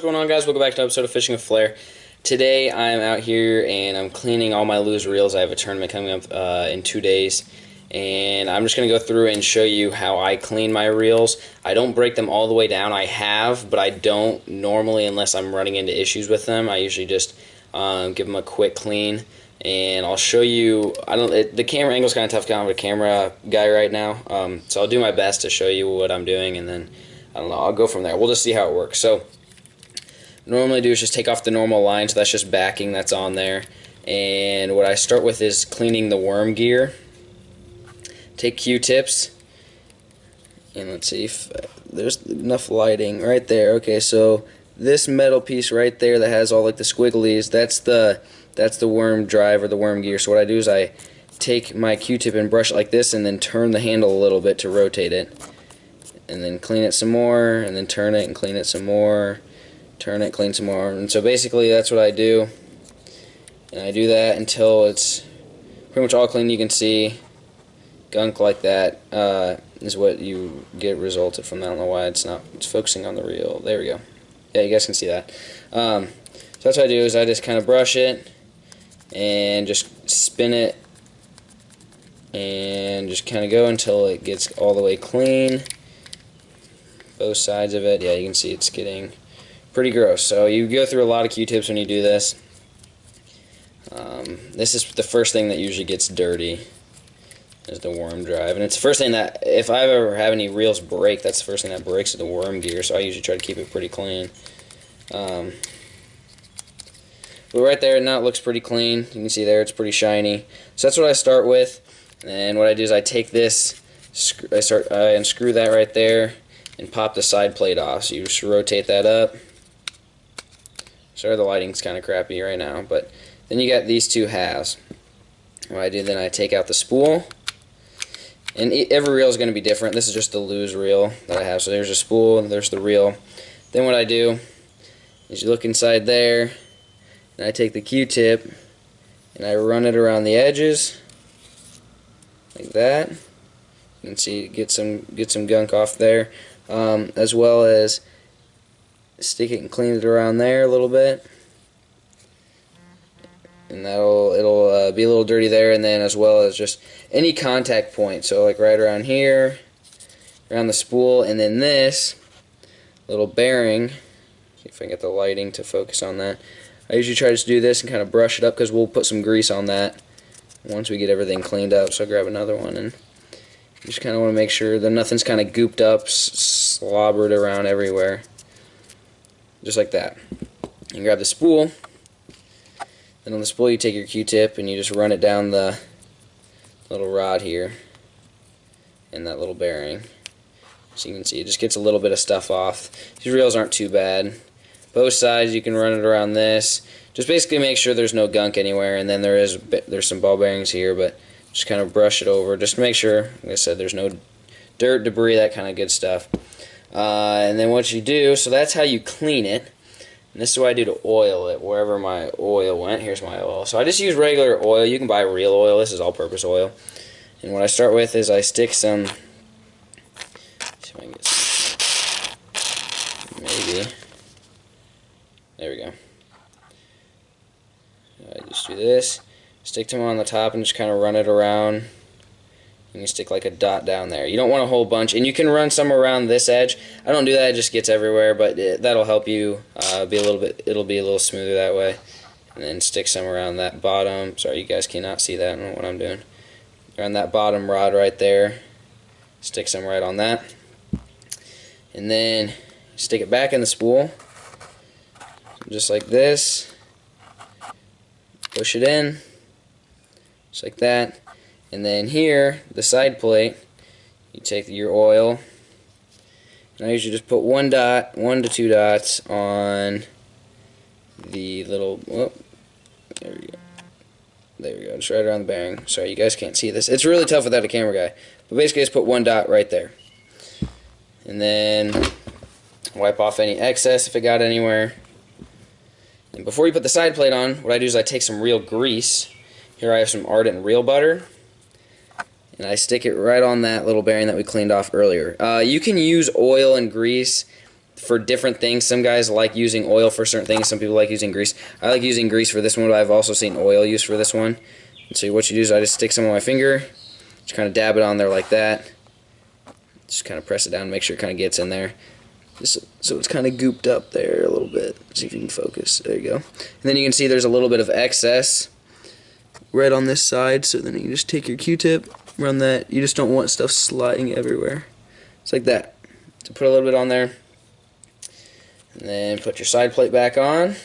going on, guys? Welcome back to another episode of Fishing with Flair. Today I'm out here and I'm cleaning all my loose reels. I have a tournament coming up in 2 days, and I'm just going to go through and show you how I clean my reels. I don't break them all the way down. I have, but I don't normally unless I'm running into issues with them. I usually just give them a quick clean, and I'll show you. The camera angle's kind of tough. I'm a camera guy right now, so I'll do my best to show you what I'm doing, and then I don't know, I'll go from there. We'll just see how it works. So normally do is just take off the normal line, so that's just backing that's on there. And what I start with is cleaning the worm gear. Take Q-tips, and let's see if there's enough lighting right there. Okay, so this metal piece right there that has all like the squigglies, that's the worm drive or the worm gear. So what I do is I take my Q-tip and brush it like this, and then turn the handle a little bit to rotate it, and then clean it some more, and then turn it and clean it some more. Turn it, clean some more. And so basically that's what I do, and I do that until it's pretty much all clean. You can see gunk like that is what you get resulted from that. I don't know why it's focusing on the reel. There we go. Yeah, you guys can see that. So that's what I do is I just kind of brush it and just spin it and just kind of go until it gets all the way clean, both sides of it. Yeah, you can see it's getting pretty gross. So you go through a lot of Q-tips when you do this. This is the first thing that usually gets dirty, is the worm drive, and it's the first thing that, if I ever have any reels break, that's the first thing that breaks is the worm gear. So I usually try to keep it pretty clean. But right there, now it looks pretty clean. You can see there it's pretty shiny. So that's what I start with. And what I do is I take this, I unscrew that right there, and pop the side plate off. So you just rotate that up. Sorry, the lighting's kind of crappy right now, but then you got these two halves. What I do then, I take out the spool, and every reel is going to be different. This is just the loose reel that I have. So there's a spool and there's the reel. Then what I do is you look inside there, and I take the Q-tip and I run it around the edges like that. You can see get some gunk off there, as well as stick it and clean it around there a little bit, and it'll be a little dirty there. And then as well as just any contact point, so like right around here, around the spool, and then this little bearing. See if I can get the lighting to focus on that. I usually try to just do this and kind of brush it up, because we'll put some grease on that once we get everything cleaned up. So I'll grab another one, and you just kind of want to make sure that nothing's kind of gooped up, slobbered around everywhere. Just like that. You grab the spool, and on the spool you take your Q-tip and you just run it down the little rod here and that little bearing. So you can see it just gets a little bit of stuff off. These reels aren't too bad. Both sides you can run it around this. Just basically make sure there's no gunk anywhere, and then there's some ball bearings here, but just kind of brush it over just to make sure, like I said, there's no dirt, debris, that kind of good stuff. And then what you do, so that's how you clean it. And this is what I do to oil it, wherever my oil went. Here's my oil. So I just use regular oil. You can buy real oil. This is all-purpose oil. And what I start with is I stick some, see if I can get some, maybe, there we go. I just do this, stick them on the top and just kind of run it around. You can stick like a dot down there. You don't want a whole bunch, and you can run some around this edge. I don't do that; it just gets everywhere. But that'll help you be a little bit. It'll be a little smoother that way. And then stick some around that bottom. Sorry, you guys cannot see that. I don't know what I'm doing. Around that bottom rod right there. Stick some right on that, and then stick it back in the spool, just like this. Push it in, just like that. And then here, the side plate, you take your oil, and I usually just put one to two dots on the little, there we go. There we go, just right around the bearing. Sorry, you guys can't see this. It's really tough without a camera guy. But basically just put one dot right there. And then wipe off any excess if it got anywhere. And before you put the side plate on, what I do is I take some real grease. Here I have some Ardent Real Butter, and I stick it right on that little bearing that we cleaned off earlier. You can use oil and grease for different things. Some guys like using oil for certain things. Some people like using grease. I like using grease for this one, but I've also seen oil used for this one. And so what you do is I just stick some on my finger, just kind of dab it on there like that. Just kind of press it down, make sure it kind of gets in there. Just, so it's kind of gooped up there a little bit. See if you can focus. There you go. And then you can see there's a little bit of excess right on this side, so then you just take your Q-tip, run that. You just don't want stuff sliding everywhere. It's like that. So put a little bit on there, and then put your side plate back on.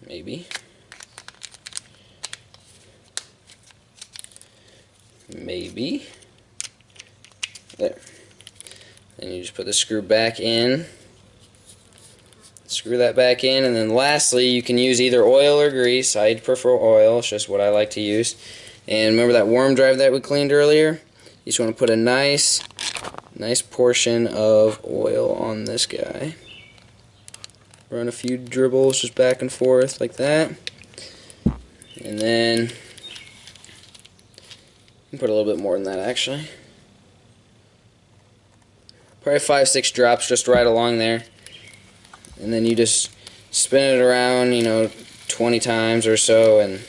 Maybe. There. Then you just put the screw back in. Screw that back in, and then lastly you can use either oil or grease. I prefer oil, it's just what I like to use. And remember that worm drive that we cleaned earlier? You just want to put a nice portion of oil on this guy. Run a few dribbles just back and forth like that. And then you can put a little bit more than that actually. Probably 5-6 drops just right along there. And then you just spin it around, 20 times or so, and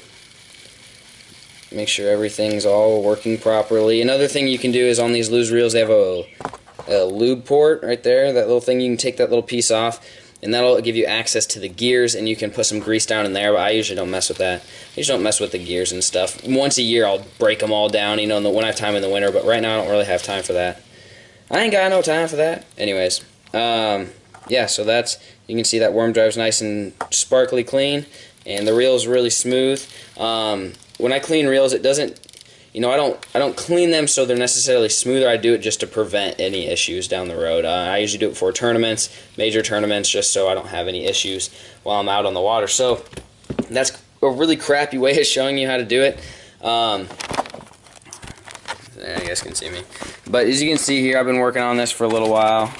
make sure everything's all working properly. Another thing you can do is on these luge reels, they have a lube port right there, that little thing. You can take that little piece off, and that'll give you access to the gears, and you can put some grease down in there, but I usually don't mess with that. I usually don't mess with the gears and stuff. Once a year I'll break them all down, when I have time in the winter, but right now I don't really have time for that. I ain't got no time for that. Anyways, yeah, so that's, you can see that worm drive's nice and sparkly clean, and the reel's really smooth. When I clean reels, it doesn't, I don't clean them so they're necessarily smoother. I do it just to prevent any issues down the road. I usually do it for tournaments, major tournaments, just so I don't have any issues while I'm out on the water. So that's a really crappy way of showing you how to do it. You guys can see me. But as you can see here, I've been working on this for a little while.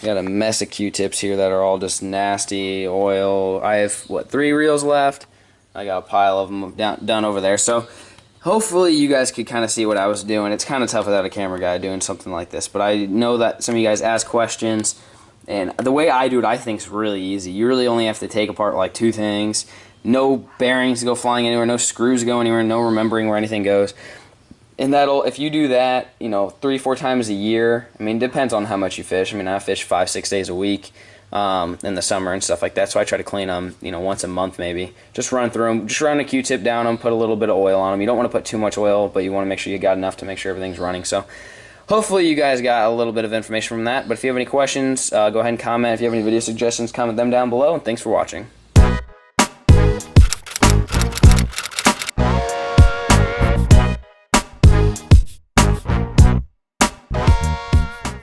Got a mess of Q-tips here that are all just nasty oil. I have, 3 reels left. I got a pile of them done over there. So hopefully you guys could kind of see what I was doing. It's kind of tough without a camera guy doing something like this. But I know that some of you guys ask questions. And the way I do it, I think is really easy. You really only have to take apart like 2 things. No bearings go flying anywhere. No screws go anywhere. No remembering where anything goes. And that'll, if you do that, 3-4 times a year, it depends on how much you fish. I fish 5-6 days a week in the summer and stuff like that, so I try to clean them, once a month maybe. Just run through them, just run a Q-tip down them, put a little bit of oil on them. You don't want to put too much oil, but you want to make sure you got enough to make sure everything's running. So hopefully you guys got a little bit of information from that. But if you have any questions, go ahead and comment. If you have any video suggestions, comment them down below, and thanks for watching.